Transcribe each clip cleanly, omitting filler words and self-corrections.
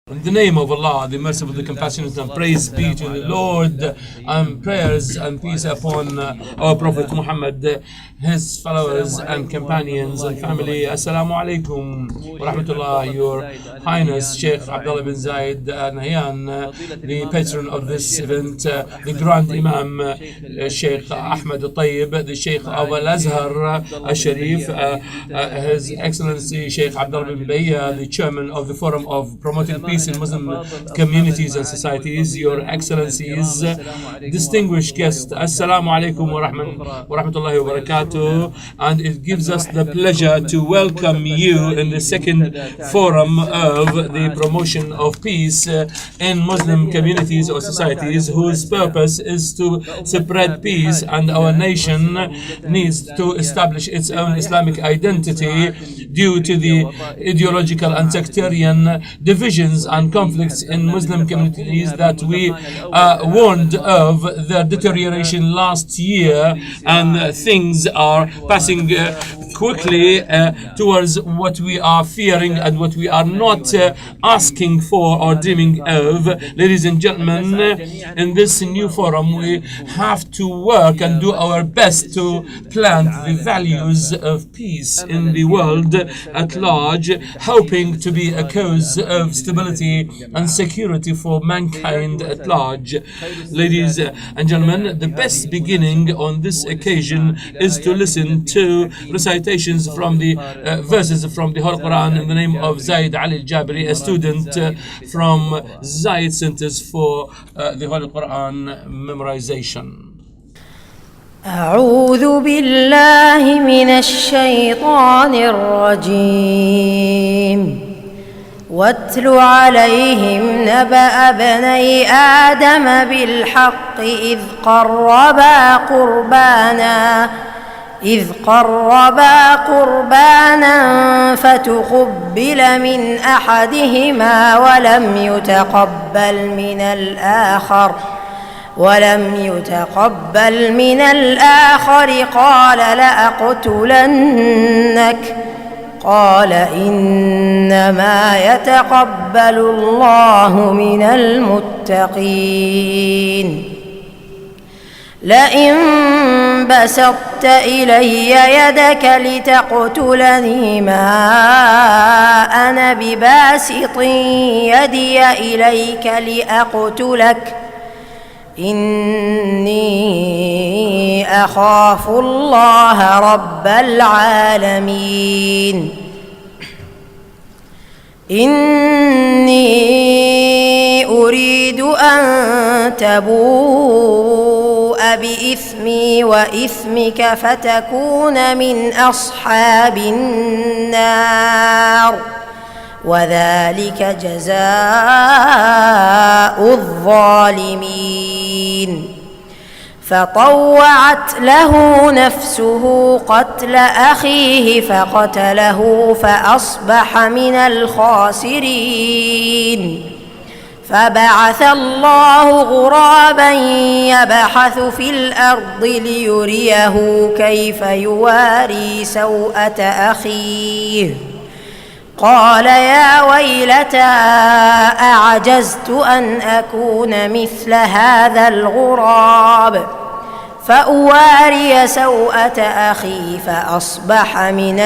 In the name of Allah, the merciful, the compassionate, and praise be to the Lord, and prayers and peace upon our Prophet Muhammad, his followers and companions and family. Assalamu alaikum wa rahmatullah. Your Highness Sheikh Abdullah bin Zayed Al Nahyan, the patron of this event, the Grand Imam Sheikh Ahmed Al Tayyib, the Sheikh of Al Azhar Al Sharif, His Excellency Sheikh Abdullah bin Bayya, the Chairman of the Forum of Promoting Peace in Muslim communities and societies, Your Excellencies, distinguished guests, Assalamu alaikum wa rahmatullahi wa barakatuh. And it gives us the pleasure to welcome you in the second forum of the promotion of peace in Muslim communities or societies, whose purpose is to spread peace, and our nation needs to establish its own Islamic identity due to the ideological and sectarian divisions and conflicts in Muslim communities that we warned of their deterioration last year, and things are passing quickly towards what we are fearing and what we are not asking for or dreaming of. Ladies and gentlemen, in this new forum we have to work and do our best to plant the values of peace in the world at large, hoping to be a cause of stability and security for mankind at large. Ladies and gentlemen, the best beginning on this occasion is to listen to recitations from the verses from the Holy Quran in the name of Zaid Ali Al-Jabri, a student from Zaid Centers for the Holy Quran memorization. أعوذ بالله من الشيطان الرجيم واتل عليهم نبأ بني آدم بالحق إذ قربا قربانا فتقبل من أحدهما ولم يتقبل من الآخر قال لأقتلنك قال إنما يتقبل الله من المتقين لئن بسطت إلي يدك لتقتلني ما أنا بباسط يدي إليك لأقتلك إني أخاف الله رب العالمين إني أريد أن تبوء بإثمي وإثمك فتكون من أصحاب النار وذلك جزاء الظالمين فطوعت له نفسه قتل أخيه فقتله فأصبح من الخاسرين فبعث الله غرابا يبحث في الأرض ليريه كيف يواري سوءة أخيه قال يا ويلتى أعجزت أن أكون مثل هذا الغراب فأواري سوءة أخي فأصبح من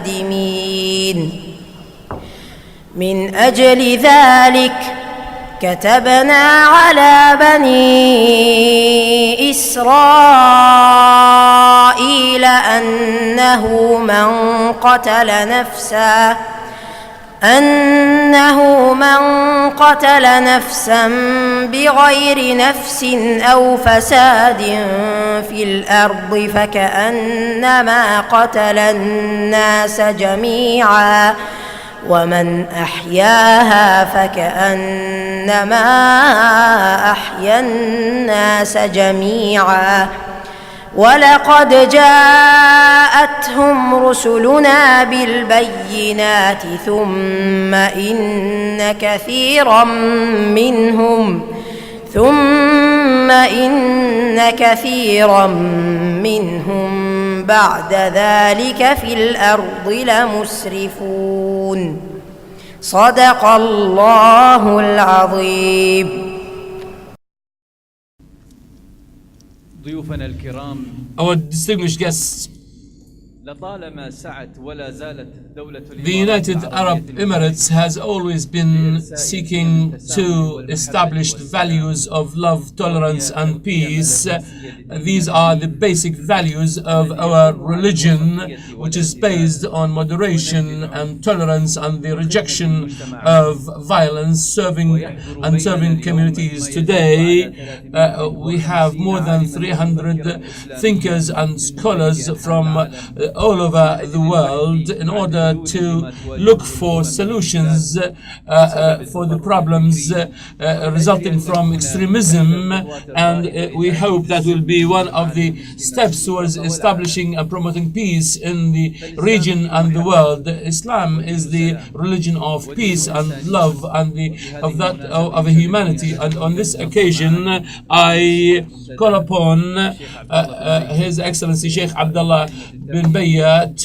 النادمين من أجل ذلك كتبنا على بني إسرائيل أنه من قتل نفسا بغير نفس أو فساد في الأرض فكأنما قتل الناس جميعا ومن أحياها فكأنما أحيا الناس جميعا ولقد جاءتهم رسلنا بالبينات ثم إن كثيرا منهم بعد ذلك في الأرض لمسرفون صدق الله العظيم. ضيوفنا الكرام، Our distinguished guests, لطالما سعت ولا زالت دولة the United Arab Emirates has always been seeking to establish the values of love, tolerance and peace. These are the basic values of our religion, which is based on moderation and tolerance and the rejection of violence, serving communities. Today, we have more than 300 thinkers and scholars from all over the world in order to look for solutions for the problems resulting from extremism, and we hope that will be one of the steps towards establishing and promoting peace in the region and the world. Islam is the religion of peace and love and of humanity, and on this occasion I call upon His Excellency Sheikh Abdullah bin Baya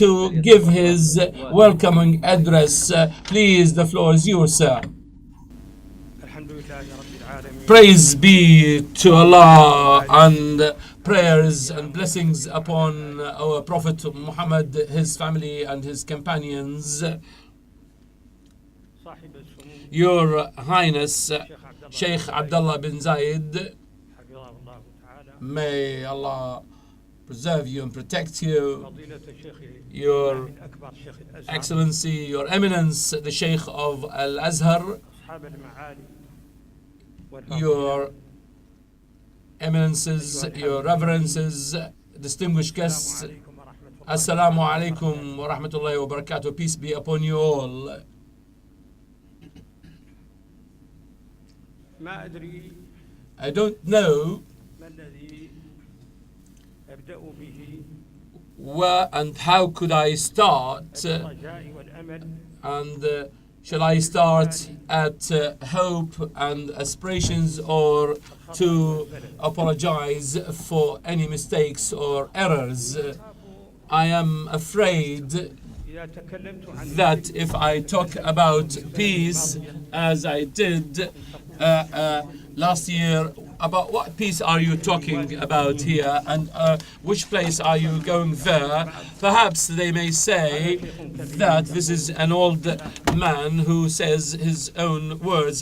to give his welcoming address. Please, the floor is yours, sir. Praise be to Allah, and prayers and blessings upon our Prophet Muhammad, his family and his companions. Your Highness Sheikh Abdullah bin Zayed, may Allah preserve you and protect you. Your Excellency, Your Eminence, the Sheikh of Al-Azhar, Your Eminences, Your Reverences, distinguished guests, Assalamu alaikum wa rahmatullahi wa barakatuh. Peace be upon you all. I don't know where and how could I start, and shall I start at hope and aspirations, or to apologize for any mistakes or errors? I am afraid that if I talk about peace as I did last year, about what peace are you talking about here, and which place are you going there? Perhaps they may say that this is an old man who says his own words,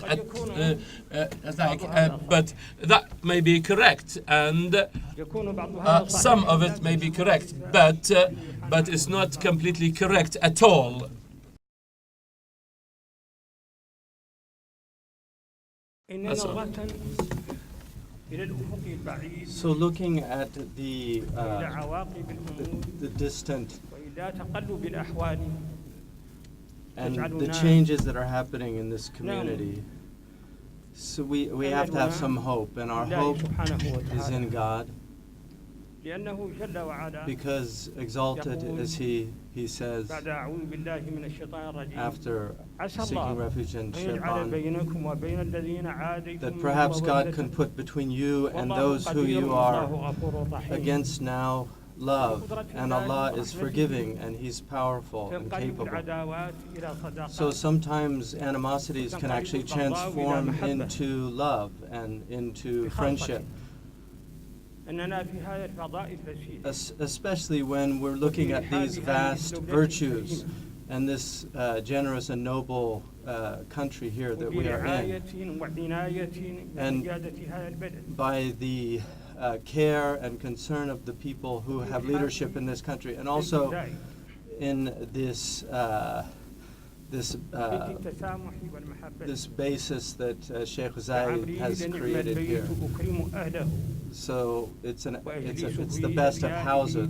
but that may be correct, and some of it may be correct, but it's not completely correct at all. So looking at the distant and the changes that are happening in this community, so we have to have some hope, and our hope is in God, because exalted is He says, after seeking refuge in Shaitan, that perhaps God can put between you and those who you are against now love, and Allah is forgiving and He's powerful and capable. So sometimes animosities can actually transform into love and into friendship, especially when we're looking at these vast virtues and this generous and noble country here that we are in. And by the care and concern of the people who have leadership in this country, and also in this this basis that Sheikh Zayed has created here. So it's the best of houses,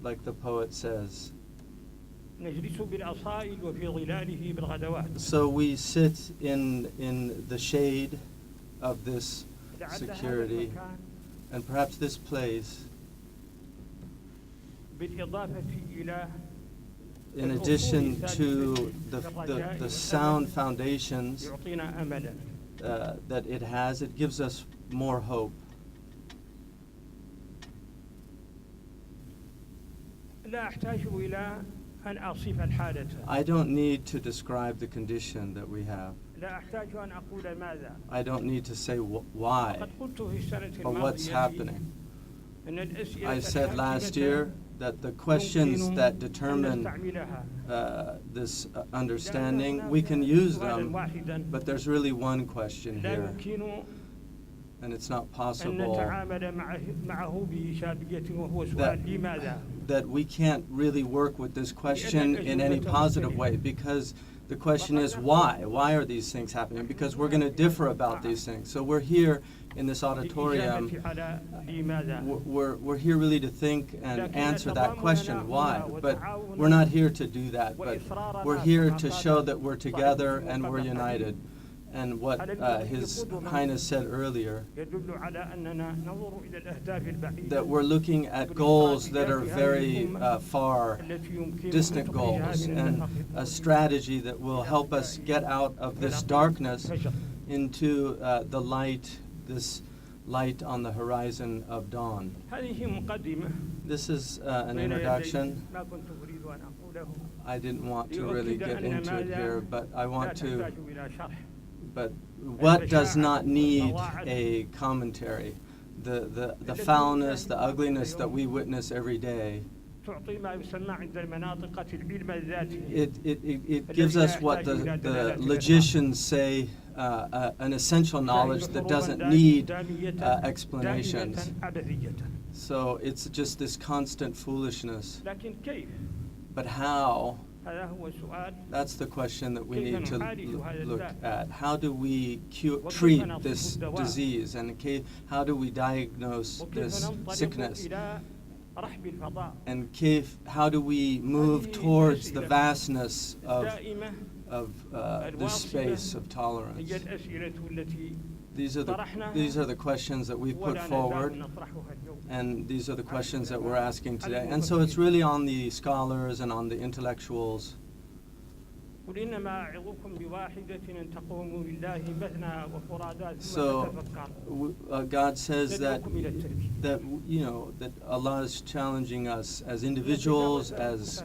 like the poet says. So we sit in the shade of this security, and perhaps this place, in addition to the sound foundations that it has, it gives us more hope. أن أصف الحالة. I don't need to describe the condition that we have. لا أحتاج أن أقول ماذا. I don't need to say why قد قلت في السنة or what's الماضية happening. أن الأسئلة I said last الحاكمة year that the questions يمكن that أن determine نستعملها. this understanding, we can use سؤالاً them, واحداً but there's really one question لا here, يمكن and it's not أن possible نتعامل معه بإيجابية وهو that, سؤال لماذا. that we can't really work with this question in any positive way, because the question is why? Why are these things happening? Because we're going to differ about these things. So we're here in this auditorium, الإجابة على لماذا. we're here really to think and answer that question, why? But we're not here to do that, but we're here to show that we're together and we're united. And what His Highness said earlier, يدل على أننا ننظر إلى الأهداف البعيدة that we're looking at goals that are very far, التي يمكن distant goals, and a strategy that will help us get out of this darkness into the light, this light on the horizon of dawn. هذه مقدمة. This is an introduction. ما كنت أريد أن أقوله. I didn't want to really get into it here, but I لا want to. تحتاج إلى شرح. But what does not need a commentary? The foulness, the ugliness that we witness every day, تعطي ما يسمى عند المناطق العلم الذاتي. it gives us what the logicians say, an essential knowledge that doesn't need explanations. دامية أبدية. So it's just this constant foolishness. لكن كيف؟ But how? هذا هو السؤال. That's the question that we كيف need to نعالج هذا look الداء؟ at. How do we وكيف treat نصف this الدواء؟ disease, and how do we diagnose وكيف this ننطلق sickness? إلى رحب الفضاء. And how do we move towards the vastness الدائمة of this space of tolerance? هي الأسئلة التي These are the questions that we put ولا forward, نزال نطرحها اليوم. and these are the questions that we're asking today. And so it's really on the scholars and on the intellectuals. قل إنما أعظكم بواحدة أن تقوموا لله مثنى وفرادى ثم So تتفكروا. God says that يدعوكم إلى التركيز. that Allah is challenging us as individuals, as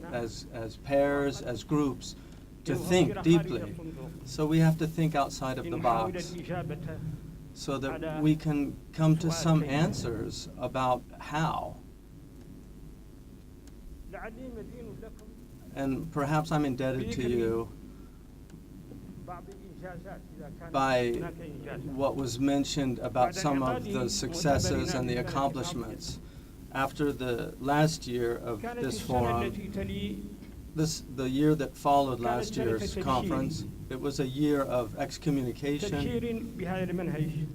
pairs, as groups, to think deeply. So we have to think outside of the لنحاول box, الإجابة so that we can come to some answers about how. لعلي مدين لكم And perhaps I'm indebted to you بعض الإنجازات إذا كان by هناك إنجازات. what was mentioned about some of the successes and the accomplishments. After the last year of كانت this السنة forum, التي تلي the year that followed last year's conference, it was a year of excommunication. تفكير بهذا المنهج.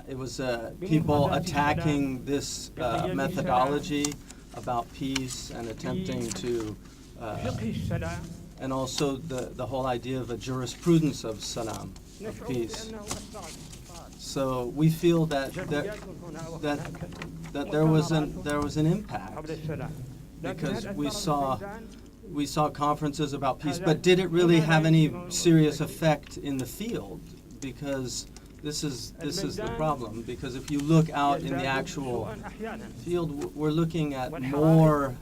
It was people attacking this methodology about peace and attempting to, فقه السلام. and also the whole idea of a jurisprudence of salam, of نشعر peace. بأنه أثر الاقتصاد. So we feel that جديات هنا that وهناك. that there was an impact, حول السلام. لكن because هل we أثر saw الميدان؟ conferences about peace, but did it really have any serious effect in the field? Because this is the problem. Because if you look out in the actual سوءاً أحياناً. field, we're looking at more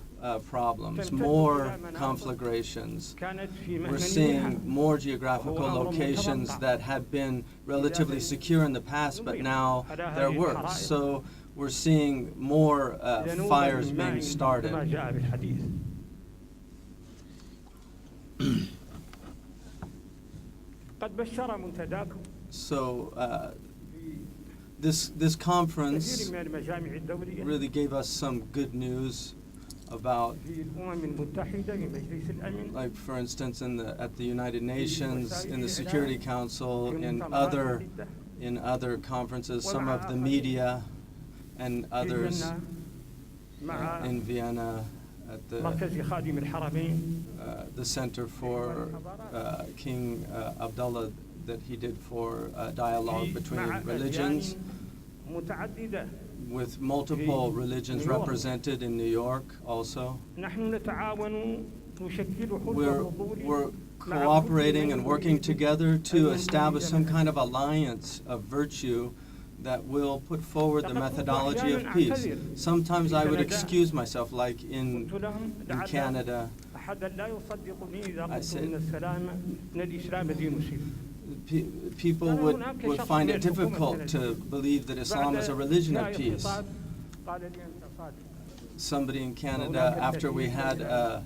problems, more conflagrations. كانت في We're مهنها. seeing more geographical locations that had been relatively secure in the past, but now they're worse. So we're seeing more fires being started. كما جاء بالحديث. قد بشر منتداكم So this conference كثير من المجامع الدولية really gave us some good news about, في الأمم المتحدة في مجلس الأمن. like for instance at the United Nations, in the Security Council, في in مؤتمرات other conferences, some of the media and others في مع in Vienna at the مركز خادم الحرمين. the Center for King Abdullah, that he did for dialogue between مع religions, أديان متعددة. with multiple religions represented in New York also. نحن نتعاون نشكل حلم We're الفضول cooperating and working together to establish some kind of alliance of virtue that will put forward the methodology of peace. Sometimes I would excuse myself, like in Canada, أحدا لا يصدقني إذا I قلت said- إن السلام إن الإسلام دين سلم. People would find it difficult to believe that Islam is a religion of peace. قال لي أنت صادق. Somebody in Canada, after we had a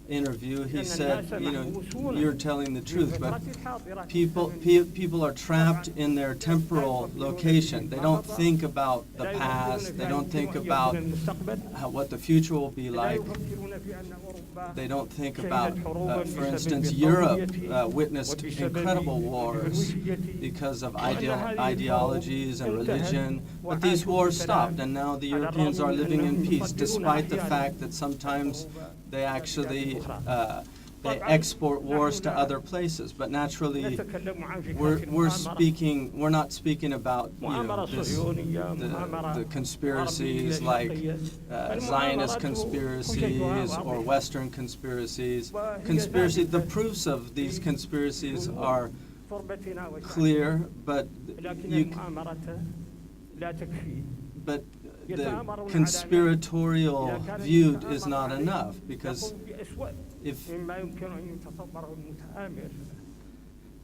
interview, he said, you know, you're telling the truth, but people are trapped in their temporal location. They don't think about the past. They don't think about what the future will be like. They don't think about, for instance, Europe witnessed incredible wars because of ideologies and religion, but these wars stopped, and now the Europeans are living in peace, despite the fact that sometimes they actually they export wars to other places. But naturally, we're not speaking about, you know, the conspiracies like Zionist conspiracies or Western conspiracies. The proofs of these conspiracies are clear, but but the conspiratorial view is not enough, because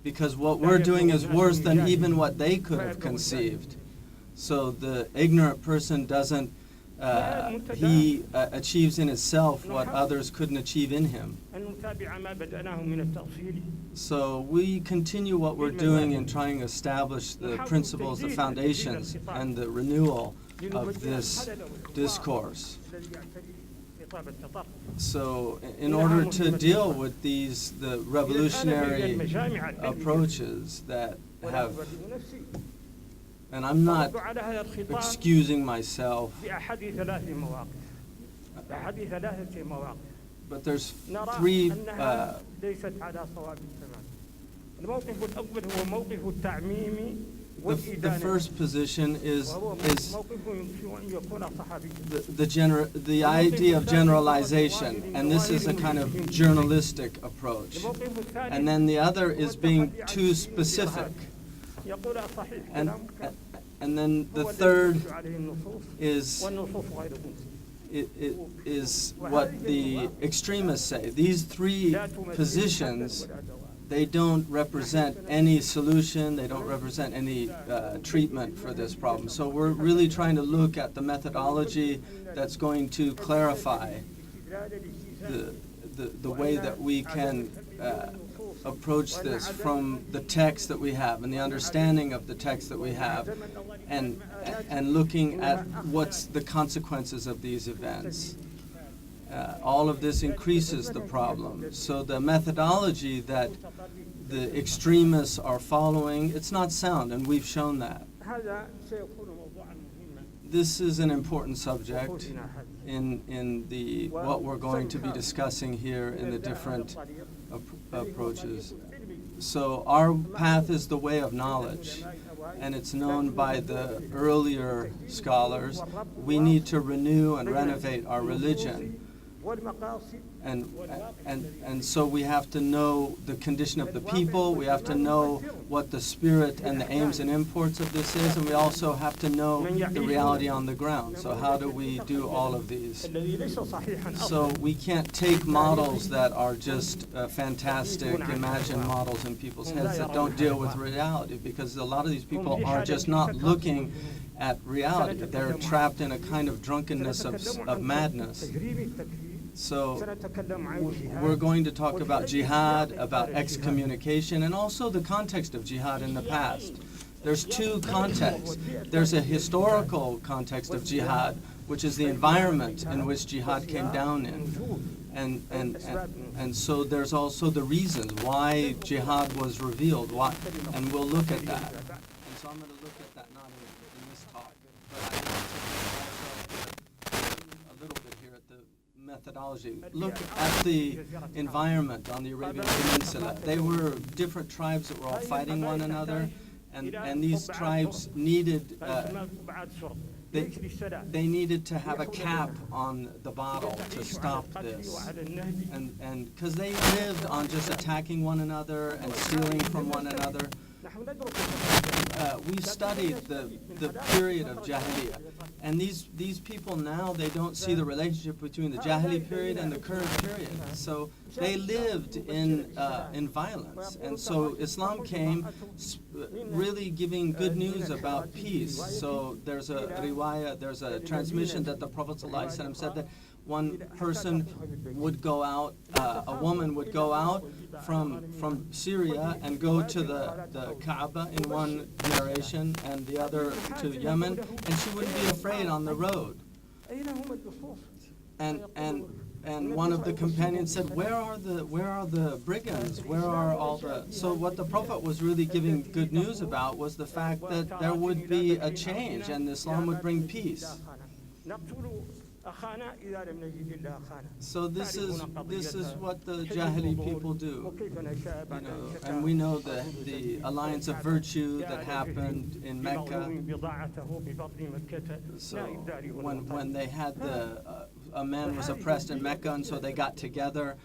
because what we're doing is worse than even what they could have conceived. So the ignorant person doesn't, he achieves in himself what others couldn't achieve in him. So we continue what we're doing in trying to establish the principles, the foundations, and the renewal of this discourse. So in order to deal with the revolutionary approaches that have, and I'm not excusing myself, but there's three the first position is the idea of generalization, and this is a kind of journalistic approach. And then the other is being too specific. And then the third is what the extremists say. These three positions, they don't represent any solution, they don't represent any treatment for this problem. So we're really trying to look at the methodology that's going to clarify the way that we can approach this from the text that we have and the understanding of the text that we have, and looking at what's the consequences of these events. All of this increases the problem. So the methodology that the extremists are following, it's not sound, and we've shown that. This is an important subject in the what we're going to be discussing here in the different approaches. So our path is the way of knowledge, and it's known by the earlier scholars. We need to renew and renovate our religion. And so we have to know the condition of the people, we have to know what the spirit and the aims and imports of this is, and we also have to know the reality on the ground. So how do we do all of these? So we can't take models that are just fantastic, imagined models in people's heads that don't deal with reality, because a lot of these people are just not looking at reality. They're trapped in a kind of drunkenness of madness. So we're going to talk about jihad, about excommunication, and also the context of jihad in the past. There's two contexts. There's a historical context of jihad, which is the environment in which jihad came down in. And so there's also the reasons why jihad was revealed, and we'll look at that. And so I'm going to look at that not in this talk, but I want to also a little bit here at the methodology. Look at the environment on the Arabian Peninsula. They were different tribes that were all fighting one another, and these tribes needed they needed to have a cap on the bottle to stop this, and because they lived on just attacking one another and stealing from one another. we studied the period of Jahiliyyah, and these people now, they don't see the relationship between the Jahili period and the current period. So they lived in violence, and so Islam came really giving good news about peace. So there's a riwayah, there's a transmission that the Prophet ﷺ said that one person would go out, a woman would go out from Syria and go to the Kaaba in one narration, and the other to Yemen, and she wouldn't be afraid on the road. And one of the companions said, where are the brigands? Where are all the... So what the Prophet was really giving good news about was the fact that there would be a change and Islam would bring peace. So this is what the Jahili people do, and we know the alliance of virtue that happened in Mecca. So when they had a man was oppressed in Mecca, and so they got together.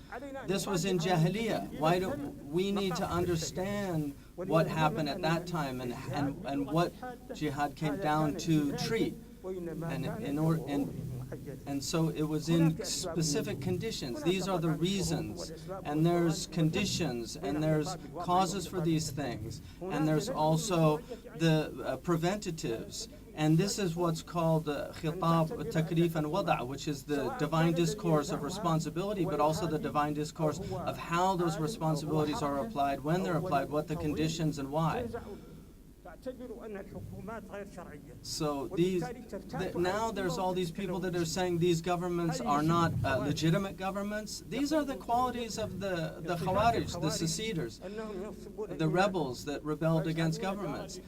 This was in Jahiliyyah. Why do we need to understand what happened at that time and what jihad came down to treat, and so it was in specific conditions. These are the reasons, and there's conditions, and there's causes for these things, and there's also the preventatives. And this is what's called khitab, takrif, and wada', which is the divine discourse of responsibility, but also the divine discourse of how those responsibilities are applied, when they're applied, what the conditions, and why. So now there's all these people that are saying these governments are not legitimate governments. These are the qualities of the Khawarij, the seceders, the rebels that rebelled against governments.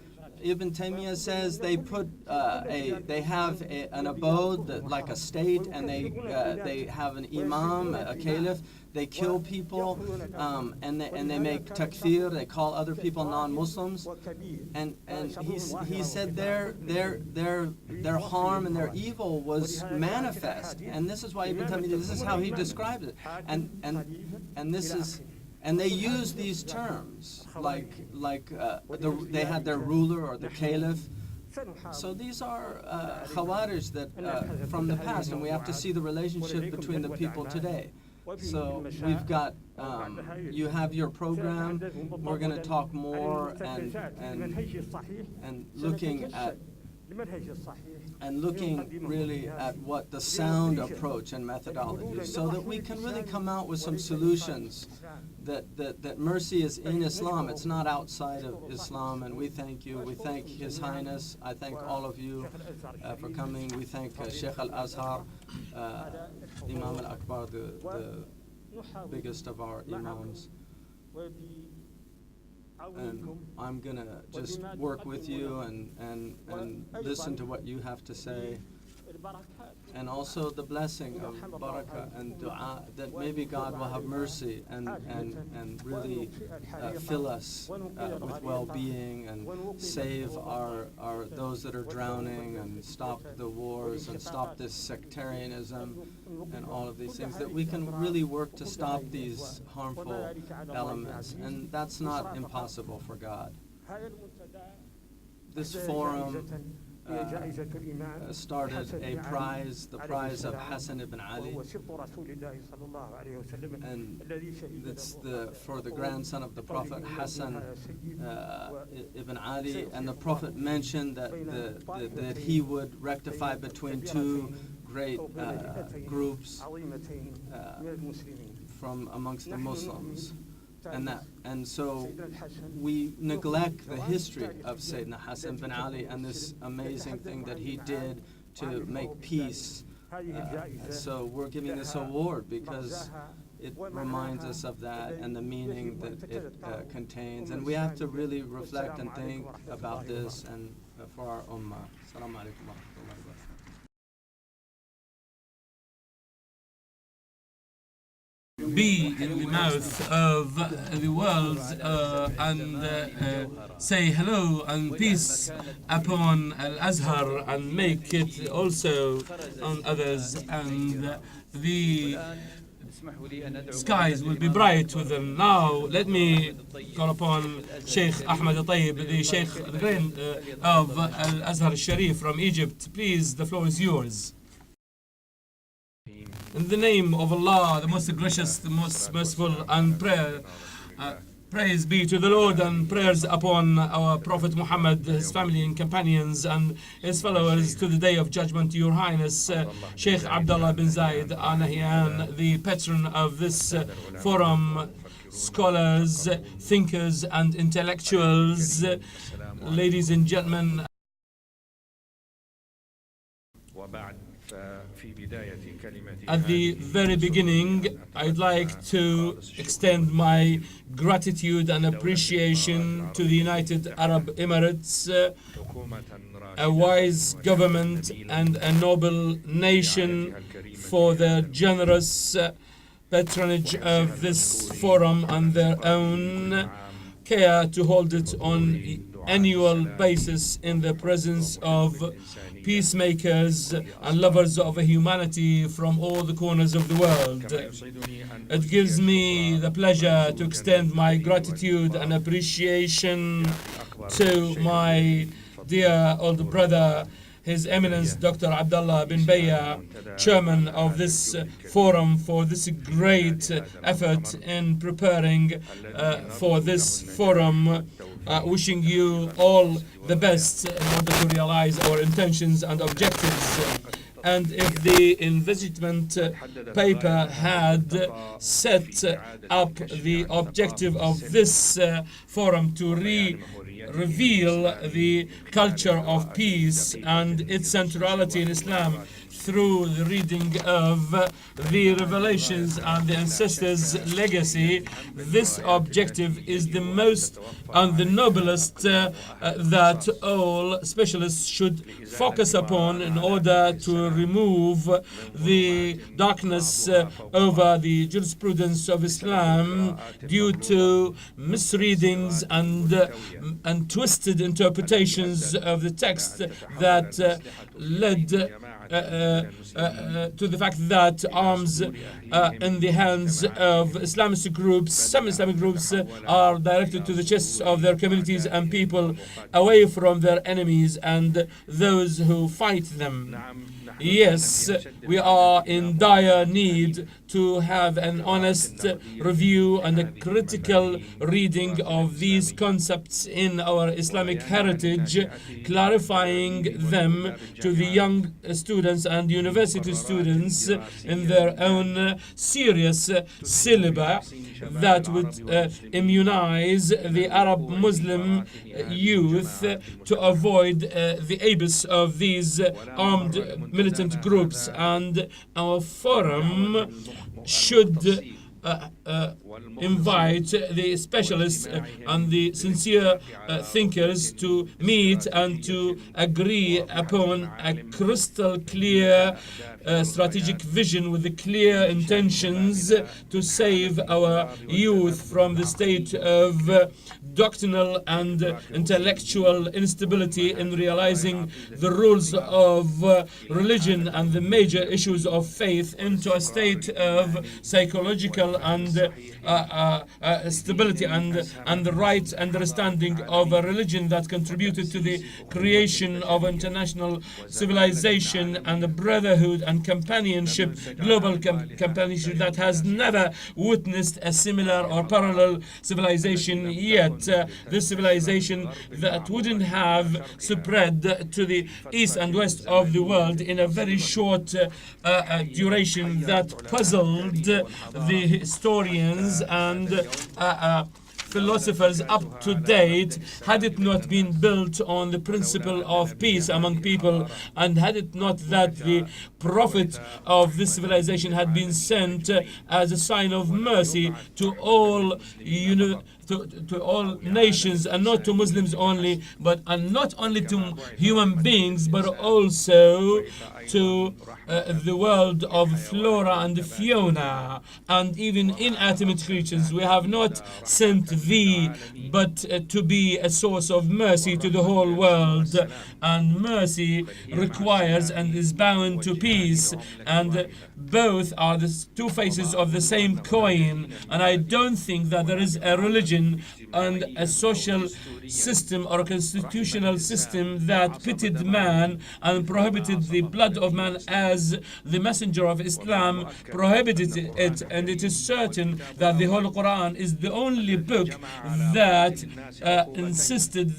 Ibn Taymiyyah says they put they have an abode like a state, and they have an imam, a caliph. They kill people, and they make takfir. They call other people non-Muslims, and he said their harm and their evil was manifest. And this is why Ibn Taymiyyah, this is how he described it. And this is. And they use these terms they had their ruler or the caliph. So these are Khawarij that from the past, and we have to see the relationship between the people today. So we've got, you have your program. We're going to talk more and looking really at what the sound approach and methodology, so that we can really come out with some solutions. That mercy is in Islam, it's not outside of Islam, and we thank you. We thank His Highness. I thank all of you for coming. We thank Sheikh Al-Azhar, Imam Al-Akbar, the biggest of our imams. And I'm going to just work with you and listen to what you have to say. And also the blessing of barakah and dua, that maybe God will have mercy and really fill us with well-being and save our those that are drowning, and stop the wars and stop this sectarianism and all of these things, that we can really work to stop these harmful elements. And that's not impossible for God. This forum started a prize, the prize of Hassan ibn Ali, and it's for the grandson of the Prophet, Hassan ibn Ali, and the Prophet mentioned that he would rectify between two great groups from amongst the Muslims. And so we neglect the history of Sayyidina Hassan bin Ali and this amazing thing that he did to make peace. So we're giving this award because it reminds us of that and the meaning that it contains. And we have to really reflect and think about this and for our ummah. Assalamu alaikum wa rahmatullahi wa barakatuh. Be in the mouth of the world and say hello and peace upon Al-Azhar, and make it also on others. And the اسمحوا لي أن أدعو skies will be bright with them. Now, let me call upon Sheikh Ahmed Al-Tayyib, the Sheikh the Grand of Al-Azhar al-Sharif from Egypt. Please, the floor is yours. In the name of Allah, the most gracious, the most merciful, and praise be to the Lord, and prayers upon our Prophet Muhammad, his family and companions, and his followers to the day of judgment. Your Highness, Sheikh Abdullah bin Zayed Al Nahyan, the patron of this forum, scholars, thinkers, and intellectuals, ladies and gentlemen. At the very beginning, I'd like to extend my gratitude and appreciation to the United Arab Emirates, a wise government and a noble nation, for their generous patronage of this forum and their own care to hold it on annual basis in the presence of peacemakers and lovers of humanity from all the corners of the world. It gives me the pleasure to extend my gratitude and appreciation to my dear old brother, His Eminence Dr. Abdullah bin Baya, chairman of this forum, for this great effort in preparing for this forum. Wishing you all the best in order to realize our intentions and objectives. And if the investment paper had set up the objective of this forum to reveal the culture of peace and its centrality in Islam through the reading of the revelations and the ancestors' legacy, this objective is the most and the noblest that all specialists should focus upon in order to remove the darkness over the jurisprudence of Islam due to misreadings and twisted interpretations of the text that led to the fact that arms in the hands of Islamist groups, some Islamic groups, are directed to the chests of their communities and people, away from their enemies and those who fight them. Yes, we are in dire need to have an honest review and a critical reading of these concepts in our Islamic heritage, clarifying them to the young students and university students in their own serious syllabus that would immunize the Arab Muslim youth to avoid the abyss of these armed militant groups. And our forum should invite the specialists and the sincere thinkers to meet and to agree upon a crystal clear strategic vision with the clear intentions to save our youth from the state of doctrinal and intellectual instability in realizing the rules of religion and the major issues of faith into a state of psychological and stability and the right understanding of a religion that contributed to the creation of international civilization and a brotherhood and companionship, global companionship that has never witnessed a similar or parallel civilization yet. This civilization that wouldn't have spread to the east and west of the world in a very short duration that puzzled the historians and philosophers up to date, had it not been built on the principle of peace among people, and had it not that the prophet of this civilization had been sent as a sign of mercy to all to all nations, and not to Muslims only, and not only to human beings, but also to the world of flora and fauna, and even inanimate creatures. We have not sent thee but to be a source of mercy to the whole world, and mercy requires and is bound to peace, and both are the two faces of the same coin. And I don't think that there is a religion and a social system or a constitutional system that pitted man and prohibited the blood of man as the messenger of Islam prohibited it. And it is certain that the Holy Quran is the only book that insisted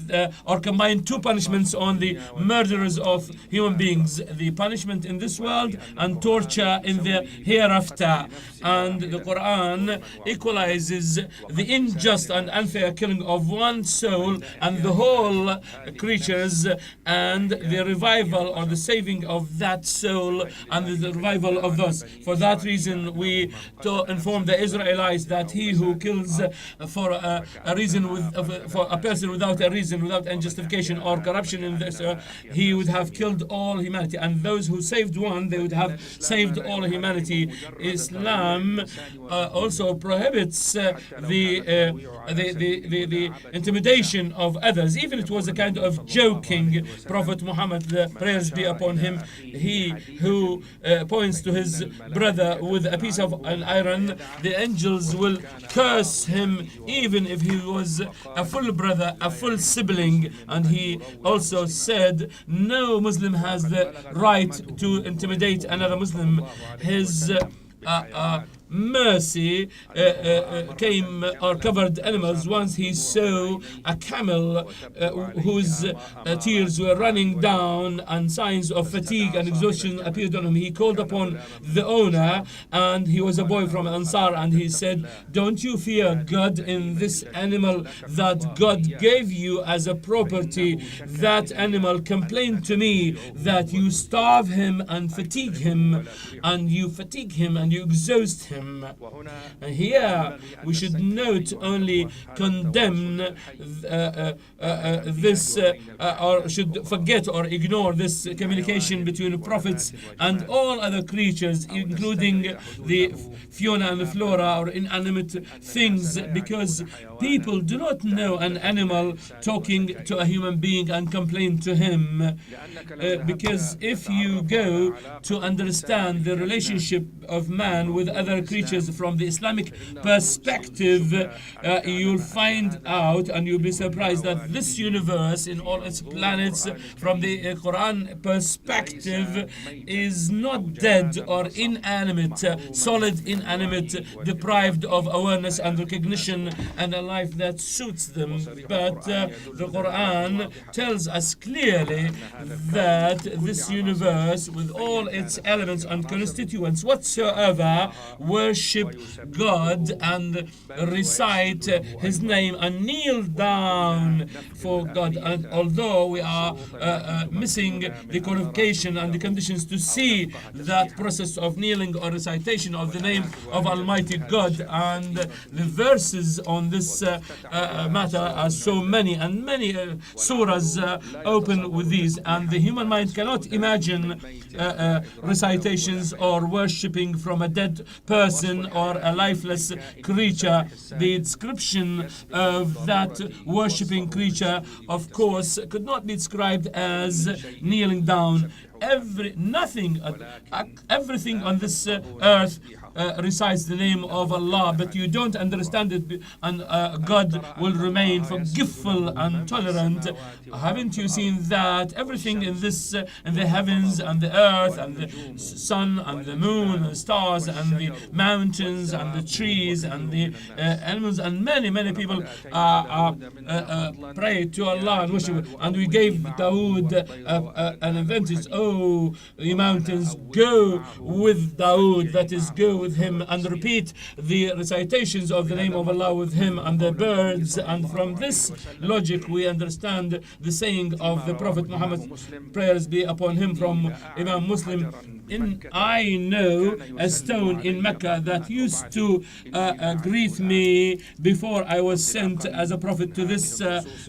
or combined two punishments on the murderers of human beings: the punishment in this world and torture in the hereafter. And the Quran equalizes the unjust and unfair killing of one soul and the whole creatures, and the revival or the saving of that soul and the revival of those. For that reason, we to inform the Israelites that he who kills for a reason for a person without a reason, without any justification or corruption in this, he would have killed all humanity. And those who saved one, they would have saved all humanity. Islam also prohibits the intimidation of others, even it was a kind of joking. Prophet Muhammad, the prayers be upon him, he who points to his brother with a piece of an iron, the angels will curse him even if he was a full brother, a full sibling. And he also said no Muslim has the right to intimidate another Muslim. His mercy came or covered animals. Once he saw a camel whose tears were running down and signs of fatigue and exhaustion appeared on him. He called upon the owner, and he was a boy from Ansar, and he said, "Don't you fear God in this animal that God gave you as a property?" That animal complained to me that you starve him and fatigue him, and you exhaust him. Here we should not only condemn this or should forget or ignore this communication between prophets and all other creatures, including the fauna and the flora or inanimate things, because people do not know an animal talking to a human being and complain to him. Because if you go to understand the relationship of man with other creatures from the Islamic perspective, you'll find out and you'll be surprised that this universe in all its planets from the Quran perspective is not dead or inanimate, solid inanimate, deprived of awareness and recognition and a life that suits them. But the Quran tells us clearly that this universe with all its elements and constituents whatsoever worship God and recite his name and kneel down for God. And although we are missing the qualification and the conditions to see that process of kneeling or recitation of the name of Almighty God, and the verses on this matter are so many, and many surahs open with these, and the human mind cannot imagine recitations or worshipping from a dead person or a lifeless creature. The description of that worshipping creature, of course, could not be described as kneeling down. Everything on this earth recites the name of Allah, but you don't understand it, and God will remain forgiveful and tolerant. Haven't you seen that everything in this, in the heavens and the earth and the sun and the moon and the stars and the mountains and the trees and the animals and many people pray to Allah and worship, and we gave Dawood an advantage. Oh, the mountains, go with Dawood, that is, go with him, and repeat the recitations of the name of Allah with him, and the birds. And from this logic we understand the saying of the Prophet Muhammad, prayers be upon him, from Imam Muslim, I know a stone in Mecca that used to greet me before I was sent as a prophet to this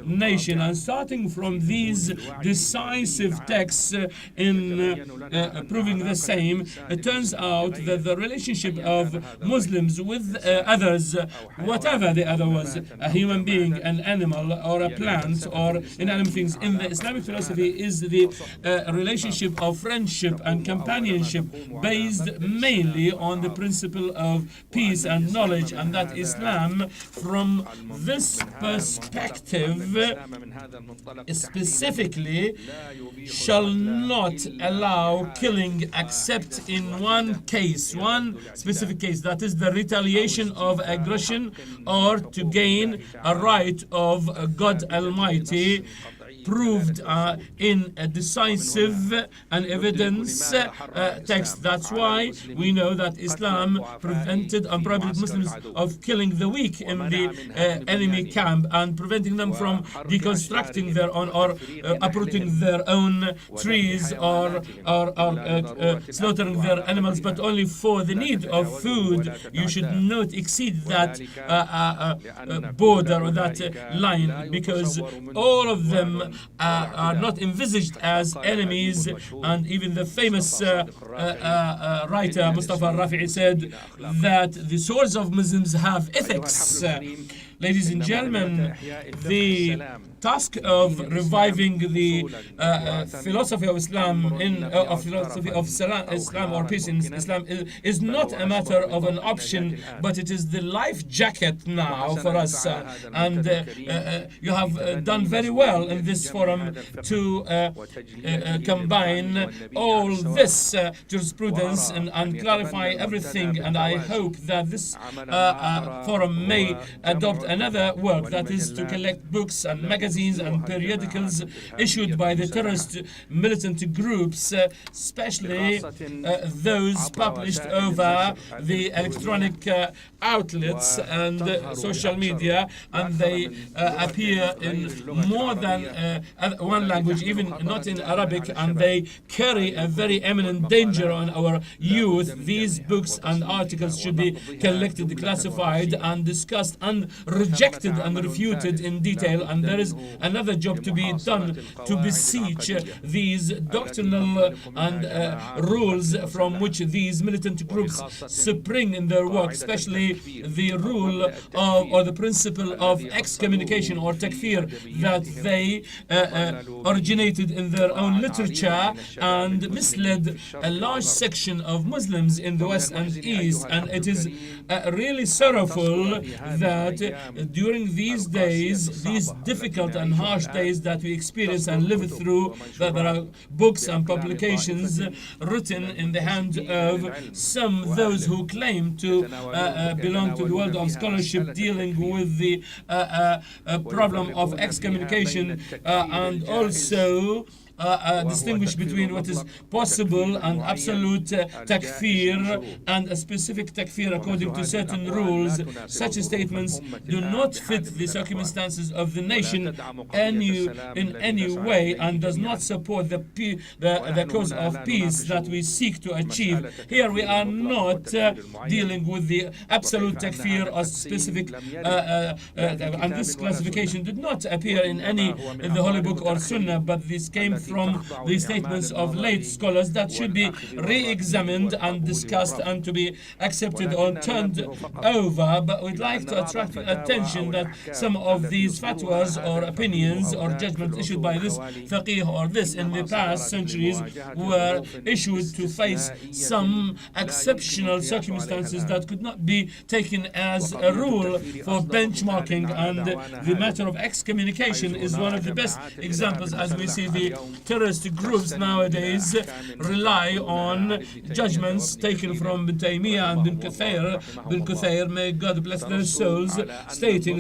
nation. And starting from these decisive texts in proving the same, it turns out that the relationship of Muslims with others, whatever the other was, a human being, an animal, or a plant, or inanimate things, in the Islamic philosophy is the relationship of friendship and companionship based mainly on the principle of peace and knowledge, and that Islam, from this perspective, specifically shall not allow killing except in one case, one specific case, that is the retaliation of aggression or to gain a right of God Almighty, proved in a decisive and evidence text. That's why we know that Islam prevented and prohibited Muslims of killing the weak in the enemy camp and preventing them from deconstructing their own or uprooting their own trees or slaughtering their animals, but only for the need of food. You should not exceed that border or that line, because all of them are not envisaged as enemies. And even the famous writer Mustafa Rafi'i said that the swords of Muslims have ethics. Ladies and gentlemen, the task of reviving the philosophy of Islam philosophy of Islam or peace in Islam is not a matter of an option, but it is the life jacket now for us. And you have done very well in this forum to combine all this jurisprudence and clarify everything. And I hope that this forum may adopt another work, that is to collect books and magazines and periodicals issued by the terrorist militant groups, especially those published over the electronic outlets and social media, and they appear in more than one language, even not in Arabic, and they carry a very imminent danger on our youth. These books and articles should be collected, classified, and discussed and rejected and refuted in detail. And there is another job to be done to beseech these doctrinal and rules from which these militant groups spring in their work, especially the rule of or the principle of excommunication or takfir that they originated in their own literature and misled a large section of Muslims in the West and East. And it is really sorrowful that during these days, these difficult and harsh days that we experience and live through, that there are books and publications written in the hand of those who claim to belong to the world of scholarship dealing with the problem of excommunication and also distinguish between what is possible and absolute takfir and a specific takfir according to certain rules. Such statements do not fit the circumstances of the nation in any way and does not support the cause of peace that we seek to achieve. Here we are not dealing with the absolute takfir or specific and this classification did not appear in the Holy Book or Sunnah, but this came from the statements of late scholars that should be re-examined and discussed and to be accepted or turned over. But we'd like to attract attention that some of these fatwas or opinions or judgments issued by this faqih or this in the past centuries were issued to face some exceptional circumstances that could not be taken as a rule for benchmarking. And the matter of excommunication is one of the best examples, as we see the terrorist groups nowadays rely on judgments taken from Ibn Taymiyyah and Ibn Kathir, may God bless their souls, stipulating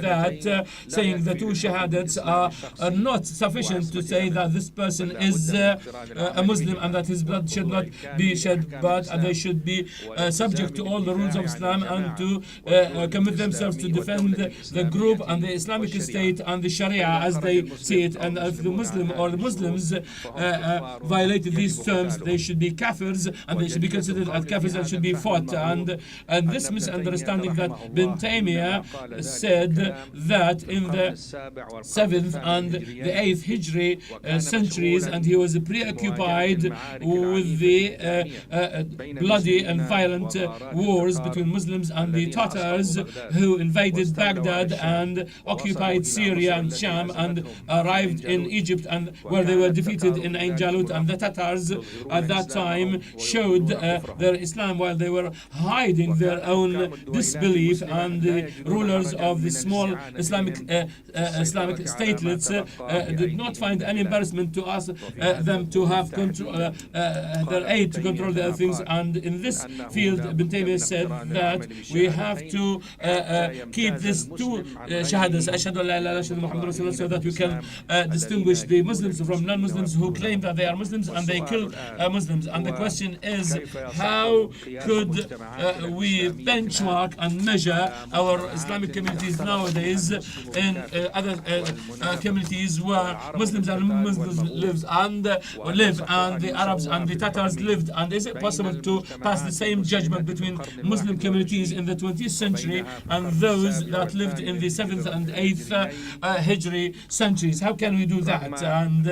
that, saying the two shahadats are not sufficient to say that this person is a Muslim and that his blood should not be shed, but they should be subject to all the rules of Islam and to commit themselves to defend the group and the Islamic State and the Sharia as they see it. And if the Muslim or the Muslims violated these terms, they should be kafirs and they should be considered as kafirs and should be fought. And this misunderstanding that Bin Taymiyyah said that in the 7th and the 8th Hijri centuries, and he was preoccupied with the bloody and violent wars between Muslims and the Tatars, who invaded Baghdad and occupied Syria and Sham and arrived in Egypt, and where they were defeated in Ain Jalut. And the Tatars at that time showed their Islam while they were hiding their own disbelief, and the rulers of the small Islamic statelets did not find any embarrassment to ask them to have their aid to control their things. And in this field, Ibn Taymiyyah said that we have to keep these two shahadas, ashhadu an la ilaha illallah Muhammadur Rasulullah, so that we can distinguish the Muslims from non-Muslims who claim that they are Muslims and they kill Muslims. And the question is, how could we benchmark and measure our Islamic communities nowadays in other communities where Muslims and Muslims live, and the Arabs and the Tatars lived? And is it possible to pass the same judgment between Muslim communities in the 20th century and those that lived in the 7th and 8th Hijri centuries? How can we do that? And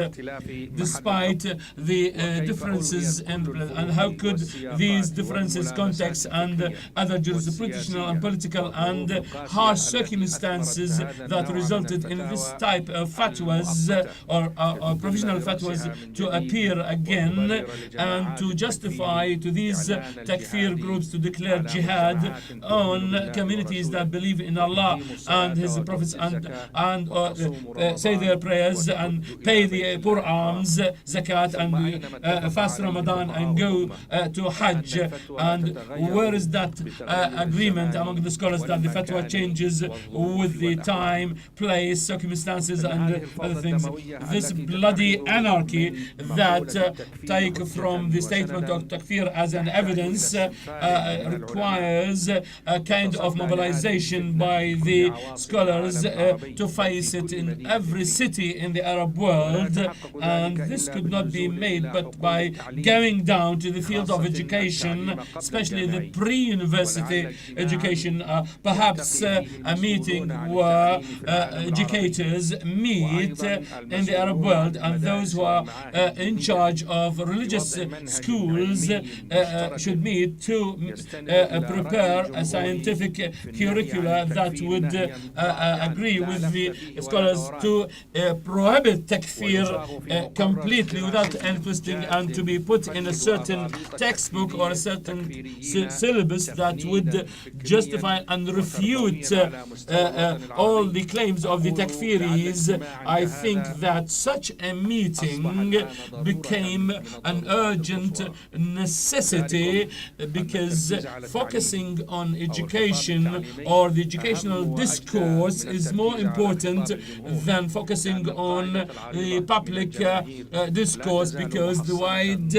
despite the differences and how could these differences, context and other jurisprudential and political and harsh circumstances that resulted in this type of fatwas or provisional fatwas to appear again and to justify to these takfir groups to declare jihad on communities that believe in Allah and His prophets and say their prayers and pay the poor alms, zakat, and fast Ramadan and go to Hajj? And where is that agreement among the scholars that the fatwa changes with the time, place, circumstances, and other things? This bloody anarchy that take from the statement of takfir as an evidence requires a kind of mobilization by the scholars to face it in every city in the Arab world. And this could not be made but by going down to the field of education, especially the pre-university education, perhaps a meeting where educators meet in the Arab world, and those who are in charge of religious schools should meet to prepare a scientific curricula that would agree with the scholars to prohibit takfir completely without any twisting, and to be put in a certain textbook or a certain syllabus that would justify and refute all the claims of the takfiris. I think that such a meeting became an urgent necessity, because focusing on education or the educational discourse is more important than focusing on the public discourse, because the wide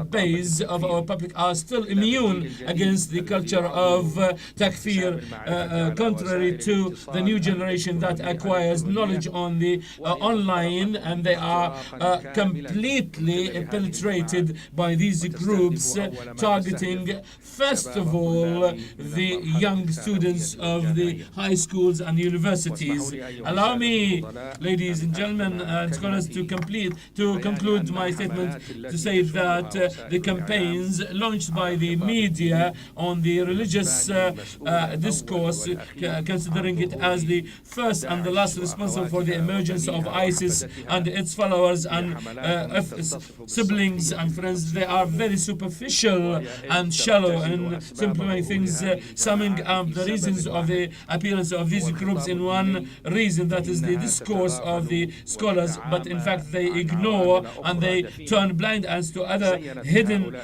base of our public are still immune against the culture of takfir, contrary to the new generation that acquires knowledge on the online, and they are completely penetrated by these groups targeting first of all the young students of the high schools and universities. Allow me, ladies and gentlemen and scholars, to conclude my statement to say that the campaigns launched by the media on the religious discourse, considering it as the first and the last responsible for the emergence of ISIS and its followers and siblings and friends, they are very superficial and shallow in simplifying things, summing up the reasons of the appearance of these groups in one reason, that is the discourse of the scholars. But in fact they ignore and they turn blind as to other hidden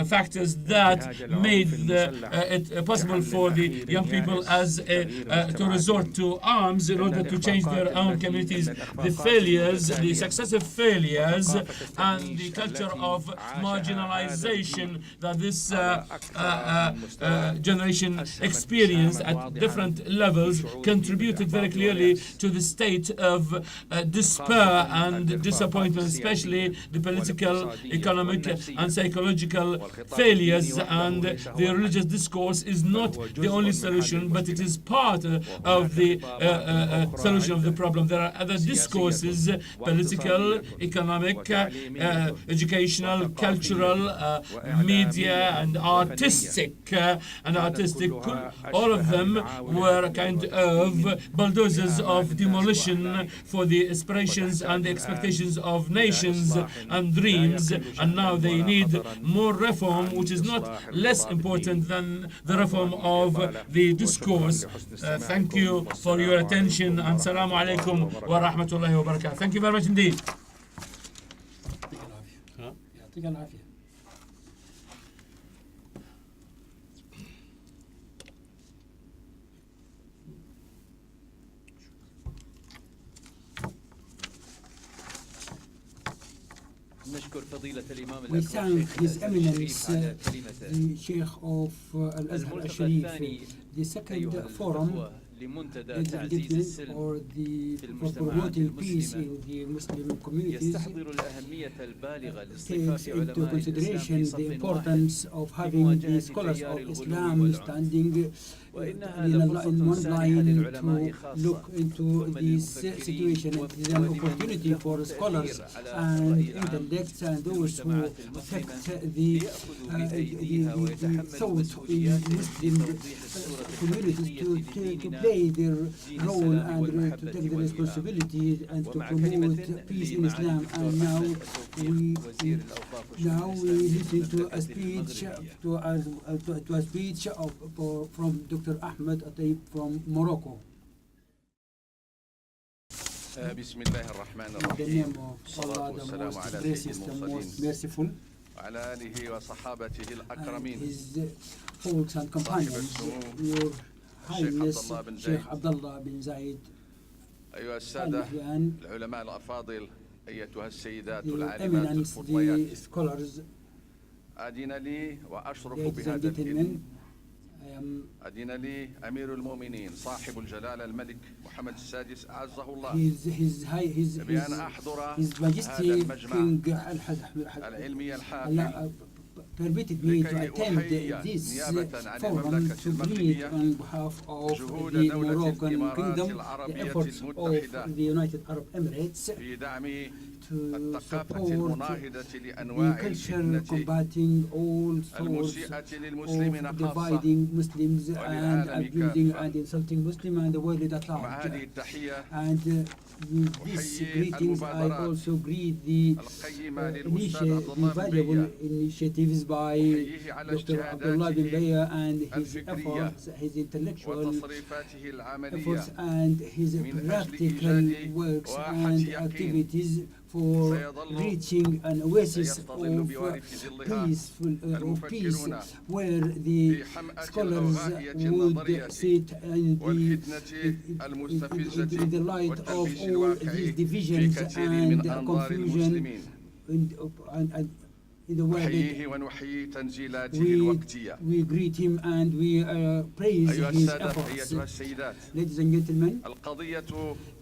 factors that made it possible for the young people to resort to arms in order to change their own communities. The failures, the successive failures, and the culture of marginalization that this generation experienced at different levels contributed very clearly to the state of despair and disappointment, especially the political, economic, and psychological failures. And the religious discourse is not the only solution, but it is part of the solution of the problem. There are other discourses, political, economic, educational, cultural, media, and artistic. All of them were kind of bulldozers of demolition for the aspirations and the expectations of nations and dreams, and now they need more reform, which is not less important than the reform of the discourse. Thank you for your attention, and Assalamu alaikum wa rahmatullahi wa barakatuh. Thank you very much indeed. يعطيك العافية. نشكر فضيلة الإمام We الأكبر thank شيخ His الأزهر الشريف Eminence, على كلمته. the Sheikh of Al-Azhar الملتقى al-Sharif. الثاني The second أيها forum الأخوة لمنتدى is تعزيز dedicated السلم for في for المجتمعات promoting peace المسلمة in the Muslim communities. يستحضر الأهمية البالغة Takes لاصطفاف into علماء الإسلام consideration في the صف واحد importance of having the scholars of Islam standing in one line to look into this situation. It is an opportunity for scholars and intellects and those who affect the thought in Muslim communities to play their role and to take the responsibility and to promote peace in Islam. And now we listen to a speech from Dr. Ahmed Atayib from Morocco. بسم الله الرحمن In the الرحيم name of Allah, والصلاة the والسلام most على gracious, سيد the most المرسلين merciful, وعلى آله وصحابته and الأكرمين his folks and companions, Your Highness Sheikh Abdullah bin Zayed أيها Al السادة Nahyan, العلماء الأفاضل أيتها السيدات the العالمات eminence, الفضليات the scholars, أدين لي وأشرف ladies and بهذا الإذن gentlemen. I am أدين لي أمير المؤمنين صاحب الجلالة الملك محمد السادس أعزه الله بأن أحضر His هذا Majesty المجمع King العلمي الحافل Allah permitted me to attend this forum to greet on behalf of the Moroccan Kingdom the efforts of the United Arab Emirates في دعم to الثقافة support المناهضة the لأنواع culture الفتنة combating all sorts المسيئة للمسلمين of خاصة. dividing Muslims and وللعالم abusing كافة. and insulting Muslims and the world at مع large. هذه التحية And with these أحيي greetings, I المبادرات also greet the القيمة للأستاذ عبد الله بن valuable بية initiatives by أحييه على Dr. Abdullah bin اجتهاداته Baya and his الفكرية efforts, his intellectual وتصريفاته العملية efforts and his من أجل practical إيجاد works واحة and يقين activities for سيظل reaching an oasis سيستظل of بوارد ظلها of peace المفكرون where the في حمأة scholars الغوغائية would النظرية sit in والفتنة المستفزة the light of والتلبيس all الواقعي these في divisions كثير من and أنظار confusion المسلمين and in the world. نحييه ونحيي تنزيلاته We الوقتية greet him and we praise أيها his السادة efforts. أيتها السيدات Ladies and gentlemen, القضية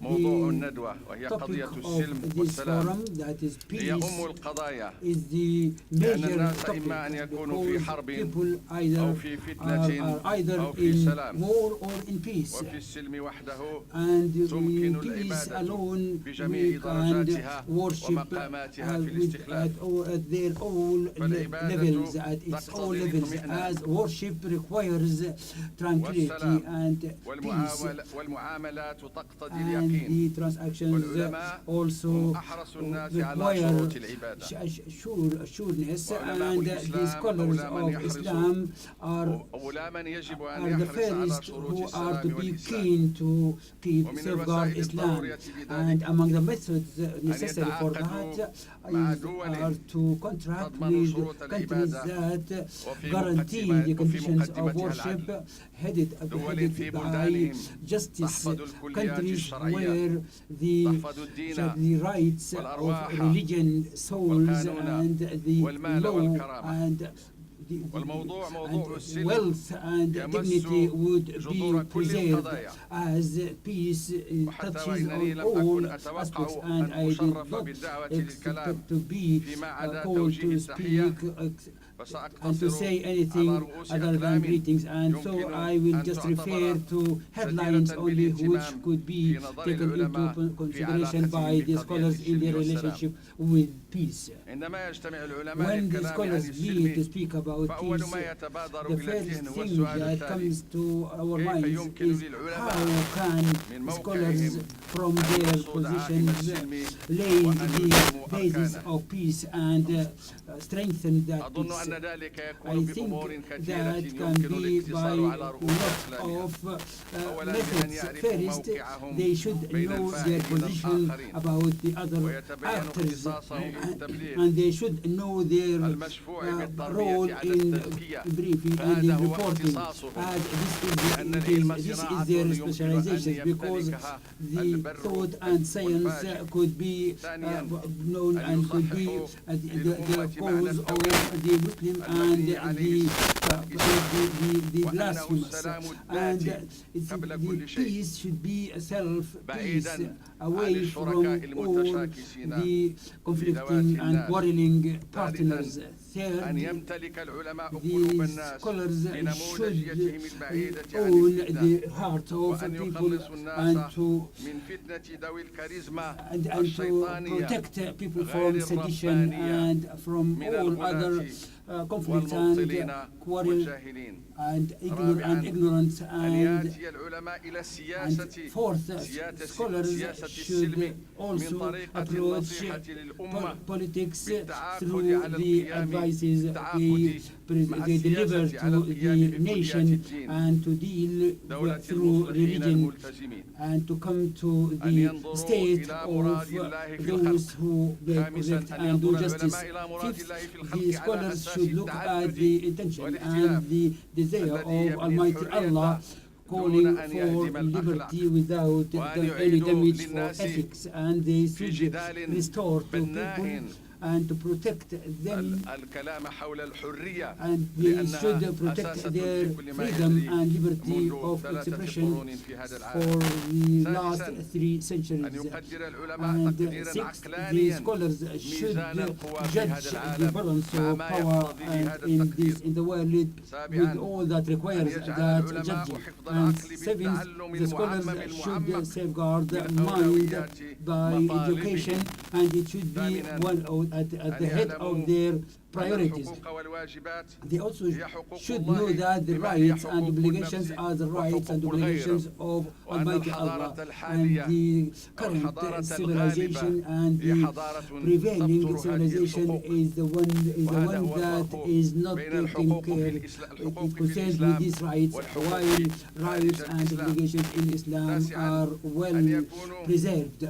موضوع الندوة وهي topic قضية of السلم this والسلام forum, that is هي peace, القضايا is the لأن major الناس topic إما أن يكونوا في because حرب people أو either في فتنة are either أو في in سلام war or in peace. وفي السلم وحده And تمكن in peace العبادة alone بجميع we can درجاتها worship ومقاماتها في الاستخلاف. at their own فالعبادة levels, at its own تقتضي levels, الاطمئنان as worship requires tranquility والسلام and peace, والمعاملات تقتضي and اليقين the transactions والعلماء also هم أحرص الناس على require شروط العبادة sureness, وعلماء and the الإسلام scholars أولى من of يحرص Islam are أولى من يجب أن are the يحرص على first شروط who are to السلام be والإسلام keen to keep ومن safeguard الوسائل Islam. الضرورية بذلك And among the methods necessary for يتعاقدوا that مع is, دول are to contract تضمن with شروط countries العبادة that وفي guarantee مقدمة- the وفي conditions of مقدمتها worship العدل. headed دول في by بلدانهم justice, تحفظ الكليات countries الشرعية where the تحفظ الدين the rights والأرواح of religion, souls, والقانون and the والمال law والكرامة. and والموضوع موضوع السلم wealth and dignity would be جذور كل preserved القضايا. as peace وحتى touches وإنني on لم all أكن aspects, أتوقع and أن I did أشرف not بالدعوة للكلام expect to be فيما عدا called توجيه to speak التحية and to فسأقتصر say على anything رؤوس other than أقلام greetings, and so يمكن I will أن just refer تعتبر to headlines جديرة only which بالاهتمام could be في نظر taken العلماء into في consideration by علاقتهم the بقضية scholars in their السلم والسلام. relationship with peace. عندما يجتمع العلماء When the للكلام عن scholars meet to السلم speak about فأول peace, ما يتبادر the إلى first الذهن هو thing السؤال that التالي: comes to our كيف minds يمكن is للعلماء how can من scholars موقعهم from أن their يرصد عاقبة positions السلم lay وأن the يلزموا basis أركانه. of peace and strengthen that أظن peace. أن ذلك I يكون think بأمور كثيرة that can يمكن be الاقتصار by على رؤوس lot أقلامها. of أولاً بأن methods. يعرفوا First, موقعهم they should بين know their الفاعلين position الآخرين about the other ويتبين actors, اختصاصهم في التبليغ and they should know their المشفوع role بالتربية على in التزكية. briefing and فهذا in هو reporting. اختصاصهم. And لأن العلم this صناعة is their يمكن أن specializations, because يمتلكها the البر thought and science والفاجر. could be ثانياً، known أن and could be يصححوا the للأمة معنى cause of التوحيد the Muslim and المبني عليه the وأنه blasphemous. السلام And الذاتي قبل the كل شيء peace should be a self-peace بعيداً عن away الشركاء from all المتشاكسين the conflicting and الناس. quarreling partners. أن Third, يمتلك العلماء قلوب the الناس scholars should بنموذجيتهم البعيدة عن own الفتنة the heart of وأن people يخلصوا and الناس to من فتنة ذوي الكاريزما and to الشيطانية protect people غير from sedition الربانية and from من all other الغلاة conflicts والمبطلين and quarrel والجاهلين. and رابعاً، ignorance أن and يأتي العلماء إلى السياسة and fourth, scholars سياسة should السلم من also طريقة approach النصيحة للأمة politics بالتعاقد through على the القيام advices بالتعاقد مع they deliver السياسة على to القيام the بكليات nation الدين and to deal دولة through المصلحين religion الملتزمين. and to come to أن the ينظروا state إلى of مراد الله في those who bear خامساً، correct أن and do ينظر justice. العلماء إلى مراد Fifth, الله في the الخلق على scholars أساس should look at التعدد the intention والاختلاف and the desire الذي of يبني Almighty الحرية Allah, دون calling أن for يهدم الأخلاق liberty without وأن any يعيدوا damage for للناس ethics, and they في should جدال restore to بناء people and to protect them, الكلام حول الحرية and they لأنها should protect أساسة their لكل ما freedom يجري and liberty منذ of 3 expression قرون في هذا for العالم. the last سادساً، 3 أن centuries. يقدر العلماء And تقديرا sixth, the عقلانيا scholars should ميزان القوى في judge هذا the العالم balance مع of ما power يقتضيه and هذا in التقدير. the world with سابعاً، all that أن requires يجعل that العلماء judging. حفظ And العقل seventh, بالتعلم the scholars المعمم should المعمق safeguard the من mind أولويات by مطالبهم. education, and it should be ثامناً، one at أن the head يعلموا of their أن priorities. الحقوق والواجبات They also هي حقوق should الله know that the بما هي rights and حقوق obligations النفس are the rights and وحقوق الغير. obligations of وأن Almighty الحضارة Allah, الحالية and the أو الحضارة current civilization الغالبة and هي the حضارة prevailing تبطر هذه civilization الحقوق. is the وهذا one هو that الفرق is not بين taking الحقوق في care, الحقوق في concerned with الإسلام these rights, والحقوق while خارج rights and الإسلام. obligations in Islam تاسعاً، are well أن يكونوا preserved.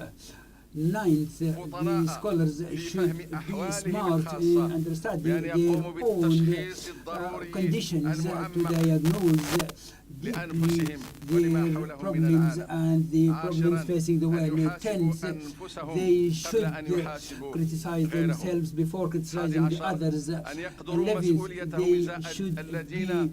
Ninth, the فطناء scholars في should فهم be أحوالهم smart in الخاصة understanding بأن their يقوموا own بالتشخيص الضروري conditions to المعمق diagnose deeply لأنفسهم ولما their حولهم من problems العالم. and the problems عاشراً، facing the أن world. يحاسبوا Tenth, أنفسهم they قبل should أن يحاسبوا criticize غيرهم. themselves before criticizing the عشر، others. أن يقدروا 11th, مسؤوليتهم they إزاء should الذين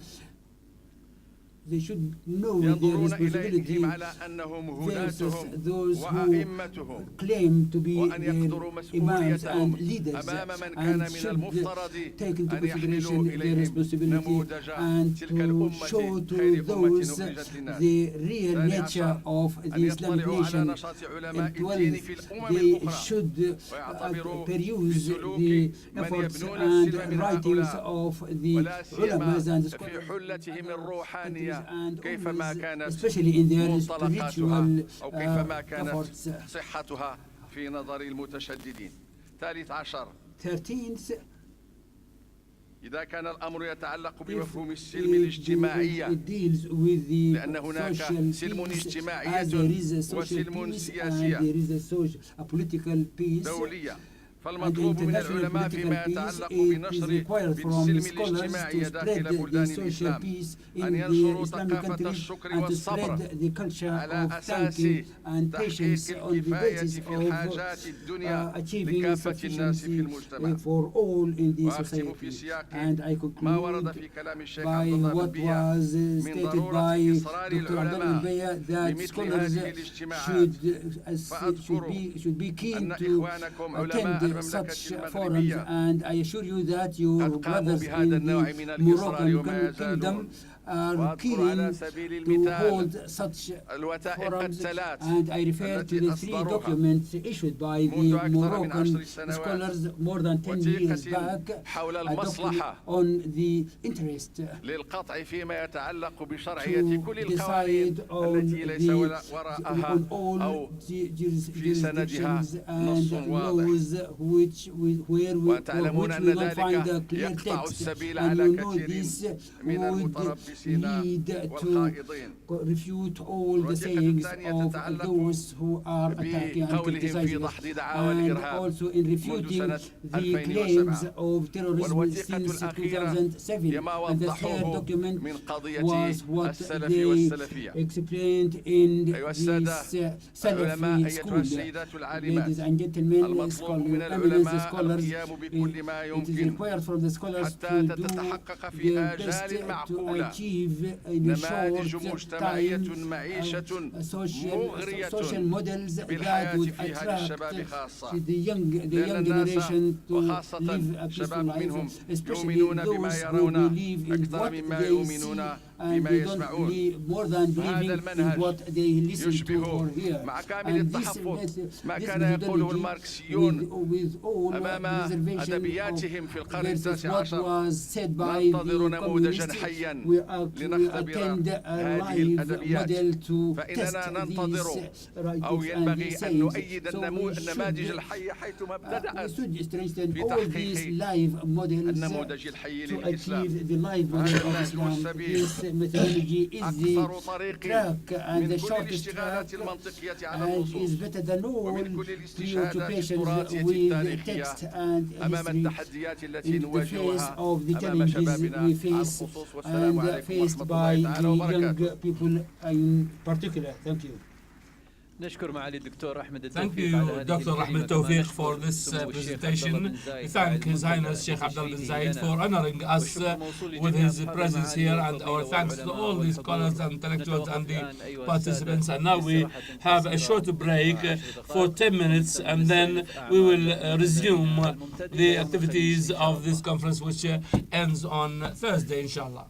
they should know their ينظرون responsibility إليهم على أنهم versus هداتهم those who وأئمتهم claim to be وأن يقدروا their imams مسؤوليتهم and leaders, أمام من كان and من should المفترض take into أن يحملوا consideration their إليهم responsibility نموذج and تلك to الأمة show to خير أمة those أخرجت للناس. the real ثاني nature عشر، of أن the Islamic يطلعوا على nation. نشاط علماء And الدين 12, في الأمم they الأخرى should ويعتبروا peruse بسلوك the من efforts يبنون and السلم من writings هؤلاء of the ولا ulamas سيما and في scholars حلتهم الروحانية and كيفما always, كانت especially in their منطلقاتها spiritual أو كيفما كانت efforts. صحتها في نظر المتشددين. 13 13th, إذا كان الأمر يتعلق if بمفهوم السلم الاجتماعية it deals with the لأن هناك social سلم peace, اجتماعية as there is a social وسلم peace سياسية and there is a political peace دولية فالمطلوب من international العلماء political فيما peace يتعلق is بنشر required from بالسلم scholars الاجتماعي to داخل spread بلدان the social الإسلام peace in أن the ينشروا Islamic ثقافة countries الشكر and to والصبر spread the culture على of أساس thanking and patience تحقيق on the الكفاية basis في of الحاجات الدنيا achieving لكافة الناس في sufficiency المجتمع. for all in the وأختم في society. سياق And I ما ورد conclude في كلام الشيخ by عبد الله what بن بيا was من stated ضرورة by إصرار Dr. Abdullah العلماء Beya that بمثل scholars هذه الاجتماعات. should be keen أن to إخوانكم علماء attend المملكة such forums, المغربية and I assure you that your قد قاموا brothers بهذا in النوع من the الإصرار وما Moroccan يزالون. kingdom are وأذكر على keen سبيل to المثال hold such الوثائق forums, الثلاث and I refer to التي the 3 أصدروها documents issued by منذ the أكثر من 10 Moroccan سنوات. scholars more than 10 years وثيقة back, حول a document المصلحة on the interest للقطع فيما يتعلق بشرعية to كل القوانين decide on التي ليس the وراءها on all أو jurisdictions سندها and نص واضح. laws وتعلمون which أن we don't find a ذلك clear يقطع text, السبيل and على you know كثير this من would المتربصين lead to والخائضين. refute all the الوثيقة sayings الثانية of تتعلق those who are attacking and بقولهم في criticizing us, دحض دعاوى and الإرهاب also in منذ refuting سنة the 2007. claims of terrorism والوثيقة since الأخيرة 2007, هي ما and the third وضحوه document من قضية was what السلف they والسلفية. explained in أيها this السادة العلماء Salafi أيتها school. السيدات العالمات Ladies and gentlemen, المطلوب من feminist العلماء scholars, القيام بكل ما it is يمكن required from the scholars حتى to do تتحقق في their best آجال to معقولة achieve in a نماذج short مجتمعية time معيشة social models that بالحياة would فيها attract للشباب خاصة. the young لأن generation to وخاصة live a peaceful شباب منهم life, especially يؤمنون بما those who يرون believe in أكثر what مما they يؤمنون see and بما they don't يسمعون. believe more than فهذا believing in المنهج what they listen to يشبه or hear. مع كامل And this التحفظ ما this كان يقوله methodology الماركسيون with all أمام reservation أدبياتهم في القرن versus التاسع what عشر. was said by ننتظر the نموذجا communists. حيا We لنختبر attend a هذه live الأدبيات. model to test فإننا ننتظر these أو writings and ينبغي these أن sayings. نؤيد So we النماذج should الحية حيثما we ابتدأت should strengthen في all تحقيق these live models النموذج الحي to للإسلام. achieve the live model of هذا Islam. السبيل This methodology is أكثر the طريق track and من the كل shortest الاشتغالات track المنطقية على and النصوص is better than all ومن كل الاستشهادات preoccupations التراثية with التاريخية text and أمام history التحديات التي in the face نواجهها of the أمام challenges شبابنا we على face الخصوص. والسلام and عليكم faced ورحمة by الله تعالى the وبركاته. young people in particular. Thank you. نشكر معالي الدكتور أحمد Thank التوفيق على you, هذه Dr. الكلمة. Ahmed كما Tawfiq نشكر for this سمو الشيخ عبد الله presentation. بن We زايد thank His على Highness Sheikh Abdullah bin تشريفه Zayed لنا. for honoring us والشكر موصول with لجميع his أصحاب presence المعالي here, and our والفضيلة thanks to والعلماء all the والحضور. scholars and intellectuals and the نتوقف الآن أيها participants. السادة And now we باستراحة have a قصيرة short break 10 for 10 minutes, and then we will resume the activities of this conference, which ends on Thursday, inshallah.